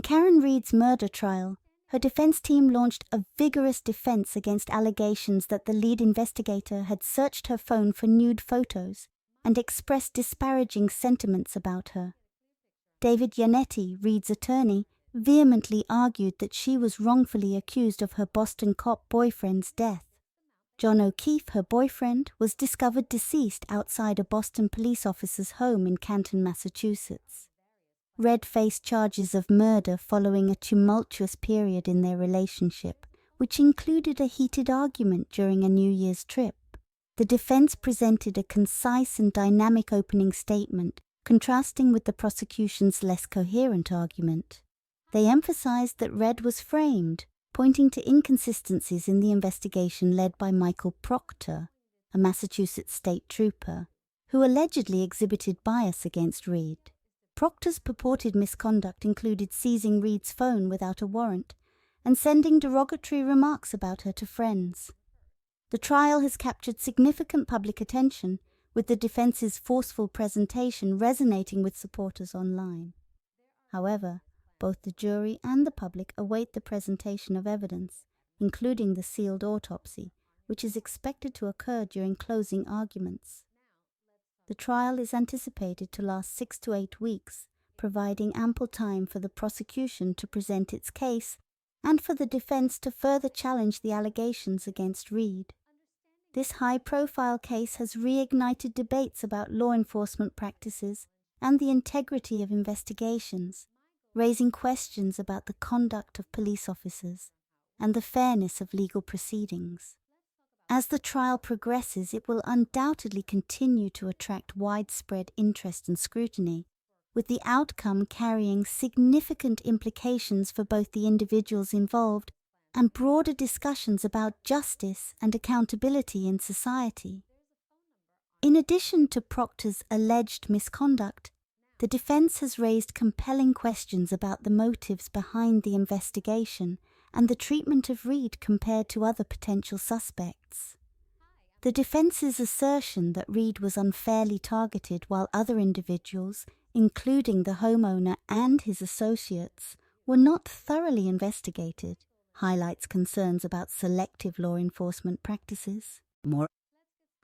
Karen Reid's murder trial, her defense team launched a vigorous defense against allegations that the lead investigator had searched her phone for nude photos and expressed disparaging sentiments about her. David Yannetti, Reid's attorney, vehemently argued that she was wrongfully accused of her Boston cop boyfriend's death. John O'Keefe, her boyfriend, was discovered deceased outside a Boston police officer's home in Canton, Massachusetts. Red faced charges of murder following a tumultuous period in their relationship, which included a heated argument during a New Year's trip. The defense presented a concise and dynamic opening statement, contrasting with the prosecution's less coherent argument. They emphasized that Red was framed, pointing to inconsistencies in the investigation led by Michael Proctor, a Massachusetts state trooper, who allegedly exhibited bias against Reid. Proctor's purported misconduct included seizing Reid's phone without a warrant and sending derogatory remarks about her to friends. The trial has captured significant public attention, with the defense's forceful presentation resonating with supporters online. However, both the jury and the public await the presentation of evidence, including the sealed autopsy, which is expected to occur during closing arguments. The trial is anticipated to last 6 to 8 weeks, providing ample time for the prosecution to present its case and for the defense to further challenge the allegations against Reid. This high-profile case has reignited debates about law enforcement practices and the integrity of investigations, raising questions about the conduct of police officers and the fairness of legal proceedings. As the trial progresses, it will undoubtedly continue to attract widespread interest and scrutiny, with the outcome carrying significant implications for both the individuals involved and broader discussions about justice and accountability in society. In addition to Proctor's alleged misconduct, the defense has raised compelling questions about the motives behind the investigation and the treatment of Reid compared to other potential suspects. The defense's assertion that Reid was unfairly targeted while other individuals, including the homeowner and his associates, were not thoroughly investigated, highlights concerns about selective law enforcement practices.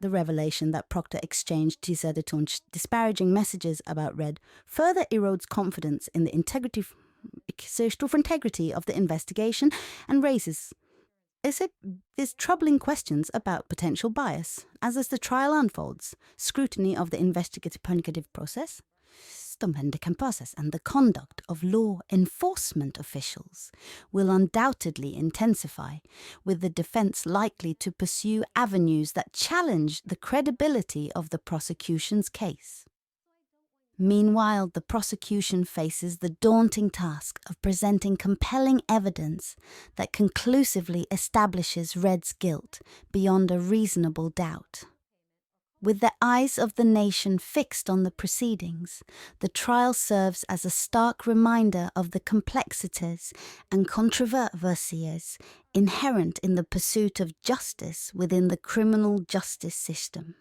The revelation that Proctor exchanged disparaging messages about Red further erodes confidence in the integrity of the investigation and raises troubling questions about potential bias. As the trial unfolds, scrutiny of the investigative process and the conduct of law enforcement officials will undoubtedly intensify, with the defense likely to pursue avenues that challenge the credibility of the prosecution's case. Meanwhile, the prosecution faces the daunting task of presenting compelling evidence that conclusively establishes Red's guilt beyond a reasonable doubt. With the eyes of the nation fixed on the proceedings, the trial serves as a stark reminder of the complexities and controversies inherent in the pursuit of justice within the criminal justice system.